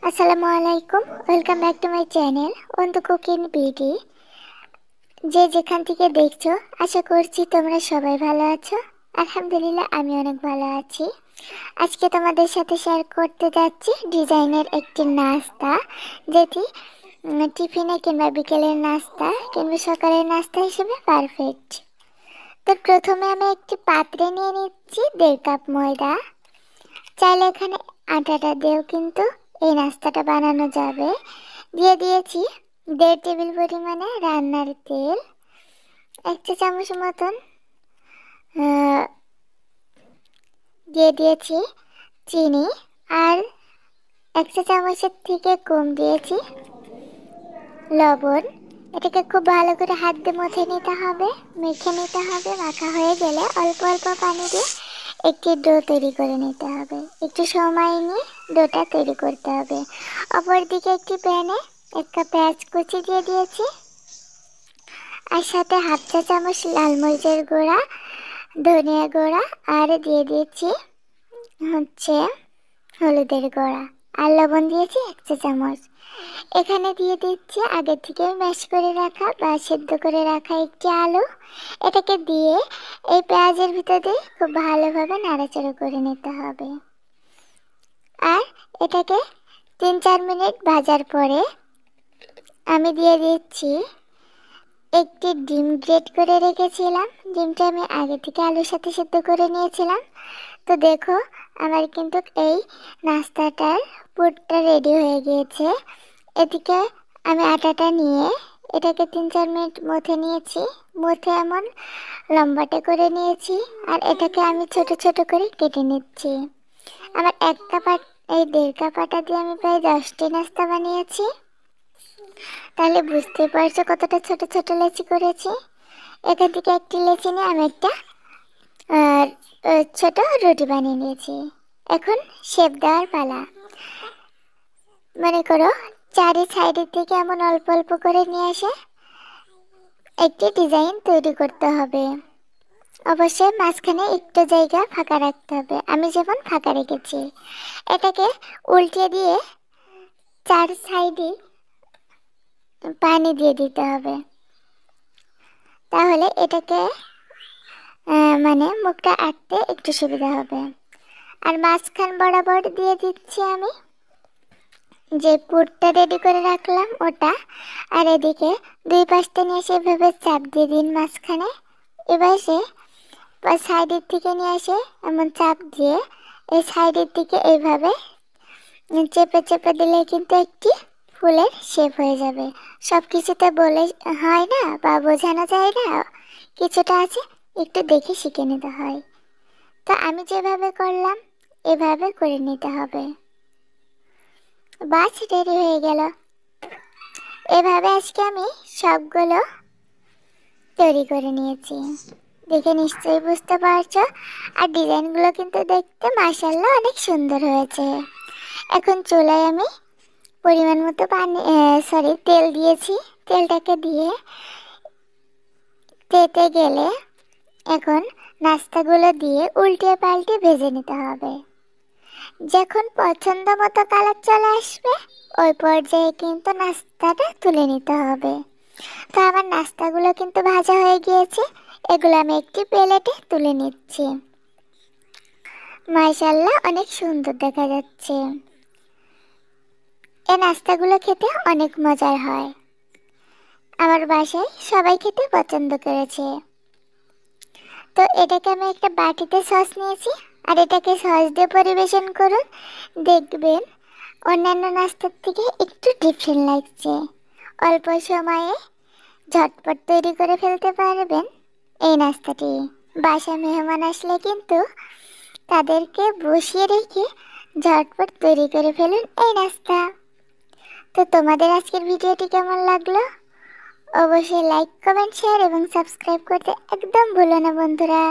আসসালামু আলাইকুম, welcome back to my channel Antu cooking BD. যে যেখান থেকে দেখছো, আশা করছি তোমরা সবাই ভালো আছো। আলহামদুলিল্লাহ, আমি অনেক ভালো আছি। আজকে তোমাদের সাথে শেয়ার করতে যাচ্ছি ডিজাইনের একটি নাস্তা, যেটি টিফিনে কিংবা বিকেলের নাস্তা কিংবা সকালের নাস্তা হিসেবে পারফেক্ট। তো প্রথমে আমি একটি পাত্রে নিয়ে নিচ্ছি 1.5 কাপ ময়দা। চাইলে এখানে আটাটা দিয়েও কিন্তু এই নাস্তাটা বানানো যাবে। দিয়ে দিয়েছি 1.5 টেবিল পরিমাণে রান্নার তেল, 1 চা চামচ মতন দিয়ে দিয়েছি চিনি, আর 1 চা চামচের থেকে কম দিয়েছি লবণ। এটাকে খুব ভালো করে হাত দিয়ে মেখে নিতে হবে। মাখা হয়ে গেলে অল্প অল্প পানি দিয়ে একটি ডো তৈরি করে নিতে হবে। একটু সময় নিয়ে ডোটা তৈরি করতে হবে। অপরদিকে একটি প্যানে 1 কাপ পেঁয়াজ কুচি দিয়ে দিয়েছি, আর সাথে 1/2 চা চামচ লাল মরিচের গুঁড়া, ধনিয়া গুঁড়া, আর দিয়ে দিয়েছি হলুদের গুঁড়া, আর লবণ দিয়েছি 1 চা চামচ। এখানে দিয়ে দিচ্ছি আগে থেকে ম্যাশ করে রাখা বা সেদ্ধ করে রাখা একটি আলু। এটাকে দিয়ে এই পেঁয়াজের ভিতর দিয়ে খুব ভালোভাবে নাড়াচাড়া করে নিতে হবে। আর এটাকে 3-4 মিনিট ভাজার পরে আমি দিয়ে দিচ্ছি একটি ডিম গ্রেট করে রেখেছিলাম। ডিমটা আমি আগে থেকে আলুর সাথে সেদ্ধ করে নিয়েছিলাম। তো দেখো, আমার কিন্তু এই নাস্তাটার পুরটা রেডি হয়ে গিয়েছে। এদিকে আমি আটাটা নিয়ে এটাকে 3-4 মিনিট মথে নিয়েছি। মথে এমন লম্বাটে করে নিয়েছি, আর এটাকে আমি ছোট ছোট করে কেটে নিচ্ছি। আমার 1 কাপ এই 1.5 কাপ আটা দিয়ে আমি প্রায় 10টি নাস্তা বানিয়েছি। তাহলে বুঝতে পারছো কতটা ছোট ছোট লেচি করেছি। এখান থেকে একটি লেচি নিয়ে আমি একটা ছোট রুটি বানিয়ে নিয়েছি। এখন শেপ দেওয়ার পালা। মনে করো চারি সাইডের থেকে এমন অল্প অল্প করে নিয়ে এসে একটি ডিজাইন তৈরি করতে হবে। অবশ্যই মাঝখানে একটু জায়গা ফাঁকা রাখতে হবে, আমি যেমন ফাঁকা রেখেছি। এটাকে উল্টে দিয়ে 4 সাইডে পানি দিয়ে দিতে হবে, তাহলে এটাকে মানে মুখটা আটতে একটু সুবিধা হবে। আর মাঝখান বরাবর দিয়ে দিচ্ছি আমি যে পুরটা রেডি করে রাখলাম ওটা। আর এদিকে 2 পাশটা নিয়ে সেভাবে চাপ দিয়ে দিন মাঝখানে। এবার সে সাইডের থেকে নিয়ে এসে এমন চাপ দিয়ে এই সাইডের দিকে এইভাবে চেপে চেপে দিলে কিন্তু একটি ফুলের শেপ হয়ে যাবে। সব কিছুতে বলে হয় না বা বোঝানো যায় না, কিছুটা আছে একটু দেখে শিখে নিতে হয়। তো আমি যেভাবে করলাম এভাবে করে নিতে হবে। বাস রেডি হয়ে গেল। এভাবে আজকে আমি সবগুলো তৈরি করে নিয়েছি, দেখে নিশ্চয়ই বুঝতে পারছো। আর ডিজাইনগুলো কিন্তু দেখতে মাশাআল্লাহ অনেক সুন্দর হয়েছে। এখন চুলায় আমি পরিমাণ মতো তেল দিয়েছি। তেলটাকে দিয়ে তেতে গেলে এখন নাস্তাগুলো দিয়ে উল্টে পাল্টে ভেজে নিতে হবে। যখন পছন্দ মতো কালার চলে আসবে ওই পর্যায়ে কিন্তু নাস্তাটা তুলে নিতে হবে। তো আমার নাস্তাগুলো কিন্তু ভাজা হয়ে গিয়েছে, এগুলো আমি একটি প্লেটে তুলে নিচ্ছি। মাশাআল্লাহ অনেক সুন্দর দেখা যাচ্ছে। এই নাস্তাগুলো খেতে অনেক মজার হয়, আমার বাসায় সবাই খেতে পছন্দ করেছে। তো এটাকে আমি একটা বাটিতে সস নিয়েছি, আর এটাকে সস দিয়ে পরিবেশন করুন, দেখবেন অন্যান্য নাস্তার থেকে একটু ডিফারেন্ট লাগছে। অল্প সময়ে ঝটপট তৈরি করে ফেলতে পারবেন এই নাস্তাটি। বাসায় মেহমান আসলে কিন্তু তাদেরকে বসিয়ে রেখে ঝটপট তৈরি করে ফেলুন এই নাস্তা। তো তোমাদের আজকের ভিডিওটি কেমন লাগলো? অবশ্যই লাইক, কমেন্ট, শেয়ার এবং সাবস্ক্রাইব করতে একদম ভুলো না বন্ধুরা।